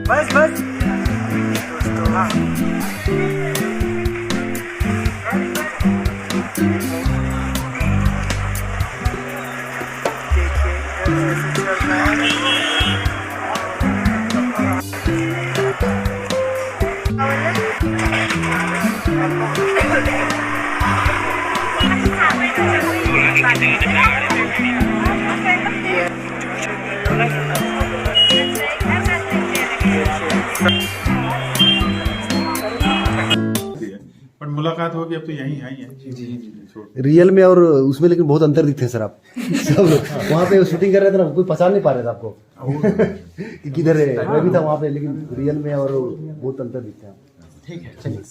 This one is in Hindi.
बस बस दोस्तों हाँ देखिए कैसे चल रहा पर मुलाकात होगी अब तो यहीं है जी रियल में और उसमें लेकिन बहुत अंतर दिखते हैं सर आप सब लोग वहाँ पे शूटिंग कर रहे थे ना, कोई पहचान नहीं पा रहे थे आपको कि किधर है। मैं भी था वहाँ पे, लेकिन रियल में और बहुत अंतर दिखते हैं। ठीक है चलिए